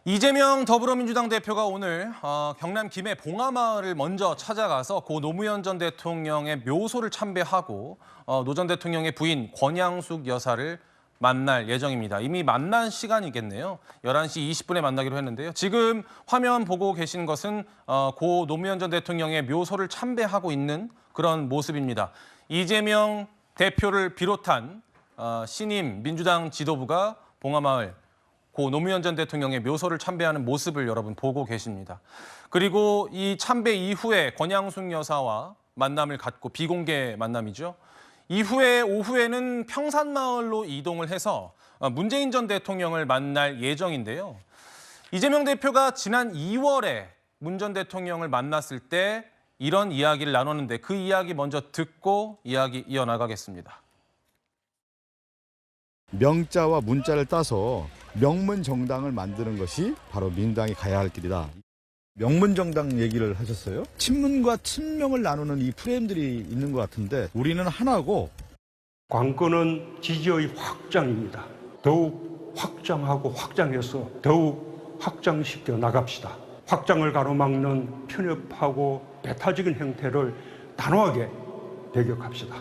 이재명 더불어민주당 대표가 오늘 경남 김해 봉하마을을 먼저 찾아가서 고 노무현 전 대통령의 묘소를 참배하고 노 전 대통령의 부인 권양숙 여사를 만날 예정입니다. 이미 만난 시간이겠네요. 11시 20분에 만나기로 했는데요. 지금 화면 보고 계신 것은 고 노무현 전 대통령의 묘소를 참배하고 있는 그런 모습입니다. 이재명 대표를 비롯한 신임 민주당 지도부가 봉하마을 고 노무현 전 대통령의 묘소를 참배하는 모습을 여러분 보고 계십니다. 그리고 이 참배 이후에 권양숙 여사와 만남을 갖고 비공개 만남이죠. 이후에 오후에는 평산마을로 이동을 해서 문재인 전 대통령을 만날 예정인데요. 이재명 대표가 지난 2월에 문 전 대통령을 만났을 때 이런 이야기를 나눴는데 그 이야기 먼저 듣고 이야기 이어나가겠습니다. 명자와 문자를 따서 명문정당을 만드는 것이 바로 민주당이 가야 할 길이다. 명문정당 얘기를 하셨어요? 친문과 친명을 나누는 이 프레임들이 있는 것 같은데 우리는 하나고. 관건은 지지의 확장입니다. 더욱 확장하고 확장해서 더욱 확장시켜 나갑시다. 확장을 가로막는 편협하고 배타적인 행태를 단호하게 배격합시다.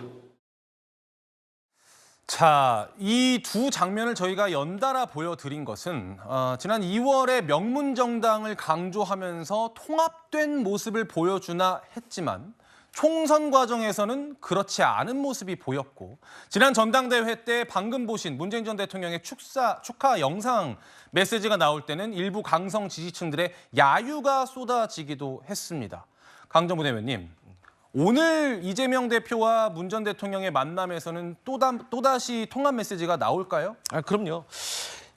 자, 이 두 장면을 저희가 연달아 보여드린 것은 지난 2월에 명문정당을 강조하면서 통합된 모습을 보여주나 했지만 총선 과정에서는 그렇지 않은 모습이 보였고 지난 전당대회 때 방금 보신 문재인 전 대통령의 축하 영상 메시지가 나올 때는 일부 강성 지지층들의 야유가 쏟아지기도 했습니다. 강정부 대변님. 오늘 이재명 대표와 문 전 대통령의 만남에서는 또다시 통합 메시지가 나올까요? 그럼요.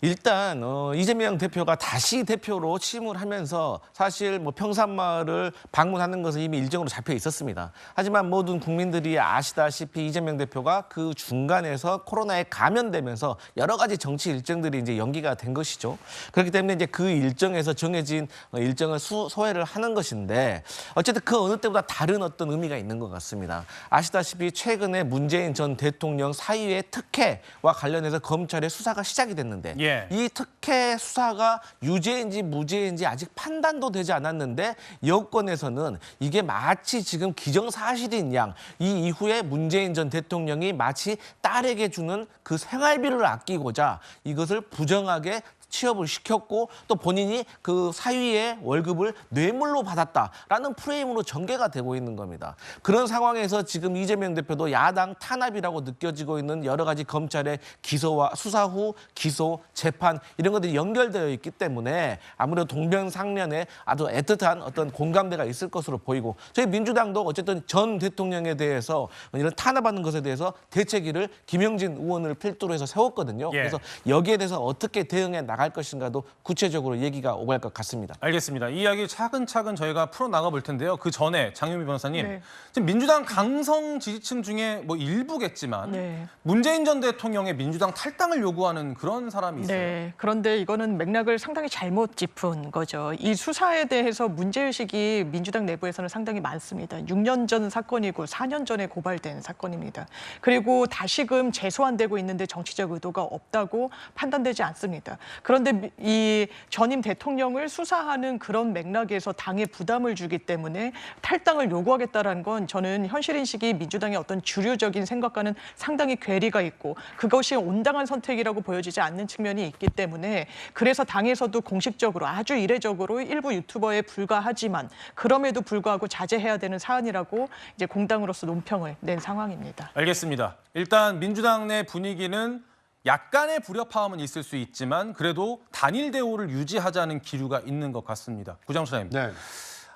일단 이재명 대표가 다시 대표로 취임을 하면서 사실 평산마을을 방문하는 것은 이미 일정으로 잡혀 있었습니다. 하지만 모든 국민들이 아시다시피 이재명 대표가 그 중간에서 코로나에 감염되면서 여러 가지 정치 일정들이 이제 연기가 된 것이죠. 그렇기 때문에 이제 그 일정에서 정해진 일정을 소회를 하는 것인데 어쨌든 그 어느 때보다 다른 어떤 의미가 있는 것 같습니다. 아시다시피 최근에 문재인 전 대통령 사유의 특혜와 관련해서 검찰의 수사가 시작이 됐는데 예. 이 특혜 수사가 유죄인지 무죄인지 아직 판단도 되지 않았는데 여권에서는 이게 마치 지금 기정사실인 양 이 이후에 문재인 전 대통령이 마치 딸에게 주는 그 생활비를 아끼고자 이것을 부정하게 취업을 시켰고 또 본인이 그 사위의 월급을 뇌물로 받았다라는 프레임으로 전개가 되고 있는 겁니다. 그런 상황에서 지금 이재명 대표도 야당 탄압이라고 느껴지고 있는 여러 가지 검찰의 기소와 수사 후 기소, 재판 이런 것들이 연결되어 있기 때문에 아무래도 동병상련에 아주 애틋한 어떤 공감대가 있을 것으로 보이고 저희 민주당도 어쨌든 전 대통령에 대해서 이런 탄압하는 것에 대해서 대책위를 김영진 의원을 필두로 해서 세웠거든요. 예. 그래서 여기에 대해서 어떻게 대응해 나갈 것인가도 구체적으로 얘기가 오갈 것 같습니다. 알겠습니다. 이 이야기 차근차근 저희가 풀어나가 볼 텐데요. 그 전에 장윤미 변호사님, 네. 지금 민주당 강성 지지층 중에 뭐 일부겠지만 네. 문재인 전 대통령의 민주당 탈당을 요구하는 그런 사람이 있어요. 네, 그런데 이거는 맥락을 상당히 잘못 짚은 거죠. 이 수사에 대해서 문제의식이 민주당 내부에서는 상당히 많습니다. 6년 전 사건이고 4년 전에 고발된 사건입니다. 그리고 다시금 재소환되고 있는데 정치적 의도가 없다고 판단되지 않습니다. 그런데 이 전임 대통령을 수사하는 그런 맥락에서 당에 부담을 주기 때문에 탈당을 요구하겠다는 건 저는 현실인식이 민주당의 어떤 주류적인 생각과는 상당히 괴리가 있고 그것이 온당한 선택이라고 보여지지 않는 측면이 있기 때문에 그래서 당에서도 공식적으로 아주 이례적으로 일부 유튜버에 불과하지만 그럼에도 불구하고 자제해야 되는 사안이라고 이제 공당으로서 논평을 낸 상황입니다. 알겠습니다. 일단 민주당 내 분위기는 약간의 불협화음은 있을 수 있지만 그래도 단일 대우를 유지하자는 기류가 있는 것 같습니다. 구장수사님. 네.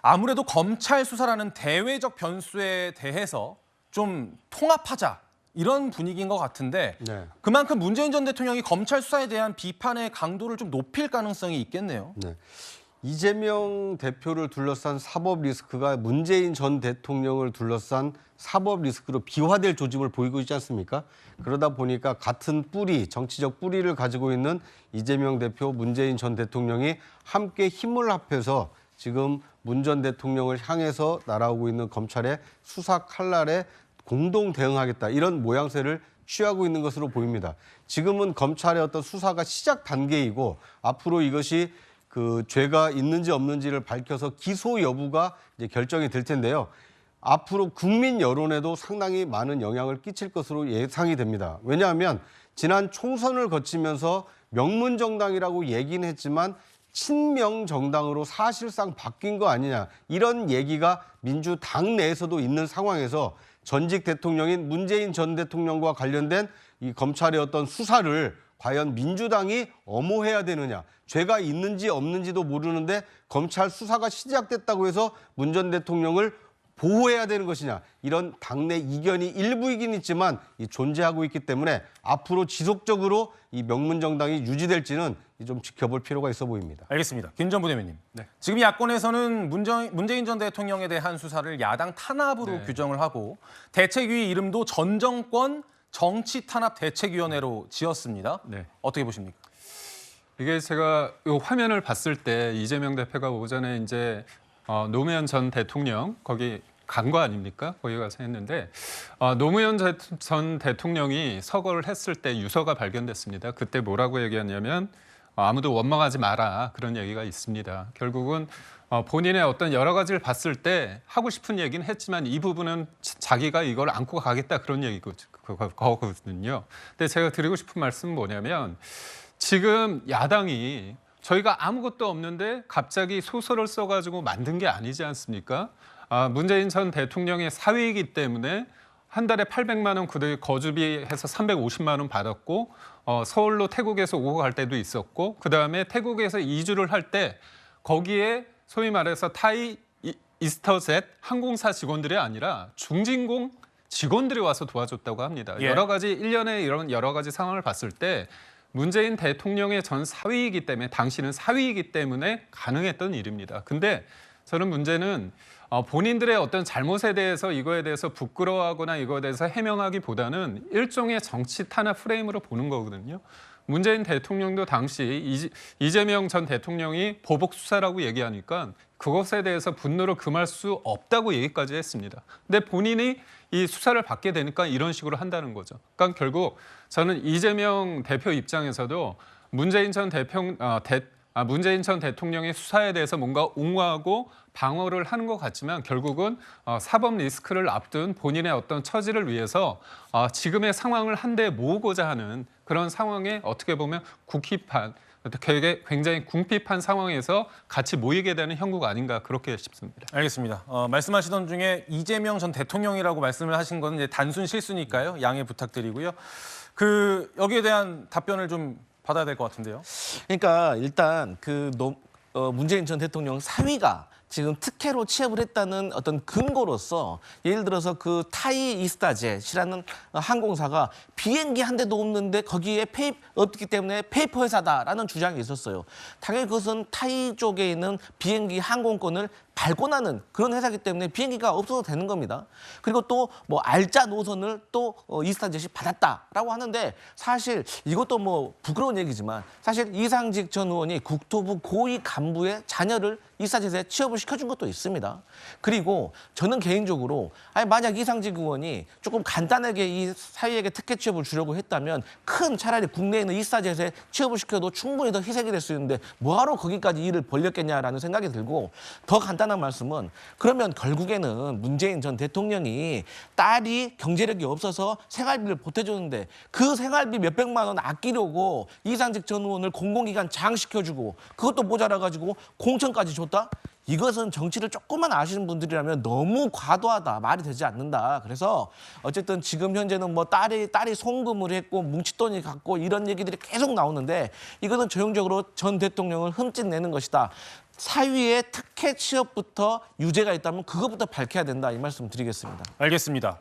아무래도 검찰 수사라는 대외적 변수에 대해서 좀 통합하자 이런 분위기인 것 같은데 네. 그만큼 문재인 전 대통령이 검찰 수사에 대한 비판의 강도를 좀 높일 가능성이 있겠네요. 네. 이재명 대표를 둘러싼 사법 리스크가 문재인 전 대통령을 둘러싼 사법 리스크로 비화될 조짐을 보이고 있지 않습니까? 그러다 보니까 같은 뿌리, 정치적 뿌리를 가지고 있는 이재명 대표, 문재인 전 대통령이 함께 힘을 합해서 지금 문 전 대통령을 향해서 날아오고 있는 검찰의 수사 칼날에 공동 대응하겠다 이런 모양새를 취하고 있는 것으로 보입니다. 지금은 검찰의 어떤 수사가 시작 단계이고 앞으로 이것이 그 죄가 있는지 없는지를 밝혀서 기소 여부가 이제 결정이 될 텐데요. 앞으로 국민 여론에도 상당히 많은 영향을 끼칠 것으로 예상이 됩니다. 왜냐하면 지난 총선을 거치면서 명문정당이라고 얘기는 했지만 친명정당으로 사실상 바뀐 거 아니냐, 이런 얘기가 민주당 내에서도 있는 상황에서 전직 대통령인 문재인 전 대통령과 관련된 이 검찰의 어떤 수사를 과연 민주당이 엄호해야 되느냐, 죄가 있는지 없는지도 모르는데 검찰 수사가 시작됐다고 해서 문 전 대통령을 보호해야 되는 것이냐, 이런 당내 이견이 일부이긴 있지만 존재하고 있기 때문에 앞으로 지속적으로 이 명문정당이 유지될지는 좀 지켜볼 필요가 있어 보입니다. 알겠습니다. 김 전 부대변인. 지금 야권에서는 문재인 전 대통령에 대한 수사를 야당 탄압으로 규정을 하고 대책위 이름도 전 정권 정치 탄압 대책위원회로 지었습니다. 어떻게 보십니까? 이게 제가 이 화면을 봤을 때 이재명 대표가 오전에 이제 노무현 전 대통령 거기 간 거 아닙니까? 거기 가서 했는데 노무현 전 대통령이 서거를 했을 때 유서가 발견됐습니다. 그때 뭐라고 얘기했냐면 아무도 원망하지 마라, 그런 얘기가 있습니다. 결국은 본인의 어떤 여러 가지를 봤을 때 하고 싶은 얘기는 했지만 이 부분은 자기가 이걸 안고 가겠다, 그런 얘기거든요. 근데 제가 드리고 싶은 말씀은 뭐냐면 지금 야당이 저희가 아무것도 없는데 갑자기 소설을 써가지고 만든 게 아니지 않습니까? 문재인 전 대통령의 사위이기 때문에 한 달에 800만 원 거주비 해서 350만 원 받았고 서울로 태국에서 오고 갈 때도 있었고 그다음에 태국에서 이주를 할 때 거기에 소위 말해서 타이 이스터젯 항공사 직원들이 아니라 중진공 직원들이 와서 도와줬다고 합니다. 여러 가지 일련의 이런 여러 가지 상황을 봤을 때 문재인 대통령의 전 사위이기 때문에, 당시는 사위이기 때문에 가능했던 일입니다. 근데 저는 문제는 본인들의 어떤 잘못에 대해서 이거에 대해서 부끄러워하거나 이거에 대해서 해명하기보다는 일종의 정치 탄압 프레임으로 보는 거거든요. 문재인 대통령도 당시 이재명 전 대통령이 보복 수사라고 얘기하니까 그것에 대해서 분노를 금할 수 없다고 얘기까지 했습니다. 근데 본인이 이 수사를 받게 되니까 이런 식으로 한다는 거죠. 그러니까 결국 저는 이재명 대표 입장에서도 문재인 전 대통령의 수사에 대해서 뭔가 옹호하고 방어를 하는 것 같지만 결국은 사법 리스크를 앞둔 본인의 어떤 처지를 위해서 지금의 상황을 한데 모으고자 하는 그런 상황에 어떻게 보면 굉장히 궁핍한 상황에서 같이 모이게 되는 형국가 아닌가, 그렇게 싶습니다. 알겠습니다. 말씀하시던 중에 이재명 전 대통령이라고 말씀을 하신 건 이제 단순 실수니까요. 양해 부탁드리고요. 여기에 대한 답변을 좀 받아야 될 것 같은데요. 그러니까 일단 문재인 전 대통령 사위가 지금 특혜로 취업을 했다는 어떤 근거로서 예를 들어서 그 타이 이스타젯이라는 항공사가 비행기 한 대도 없는데 거기에 없기 때문에 페이퍼 회사다라는 주장이 있었어요. 당연히 그것은 타이 쪽에 있는 비행기 항공권을 발권하는 그런 회사이기 때문에 비행기가 없어도 되는 겁니다. 그리고 또 뭐 알짜 노선을 또 이스타젯이 받았다라고 하는데 사실 이것도 뭐 부끄러운 얘기지만 사실 이상직 전 의원이 국토부 고위 간부의 자녀를 이스타젯에 취업을 시켜준 것도 있습니다. 그리고 저는 개인적으로 만약 이상직 의원이 조금 간단하게 이 사위에게 특혜 취업을 주려고 했다면 차라리 국내에 있는 이스타젯에 취업을 시켜도 충분히 더 희색이 될 수 있는데 뭐하러 거기까지 일을 벌렸겠냐라는 생각이 들고, 더 간단한 말씀은 그러면 결국에는 문재인 전 대통령이 딸이 경제력이 없어서 생활비를 보태줬는데 그 생활비 몇백만 원 아끼려고 이상직 전 의원을 공공기관 장시켜주고 그것도 모자라가지고 공천까지 줬다? 이것은 정치를 조금만 아시는 분들이라면 너무 과도하다, 말이 되지 않는다. 그래서 어쨌든 지금 현재는 뭐 딸이 송금을 했고 뭉칫돈이 갖고 이런 얘기들이 계속 나오는데 이것은 전형적으로 전 대통령을 흠집내는 것이다. 사위의 특혜 취업부터 유죄가 있다면 그것부터 밝혀야 된다, 이 말씀 드리겠습니다. 알겠습니다.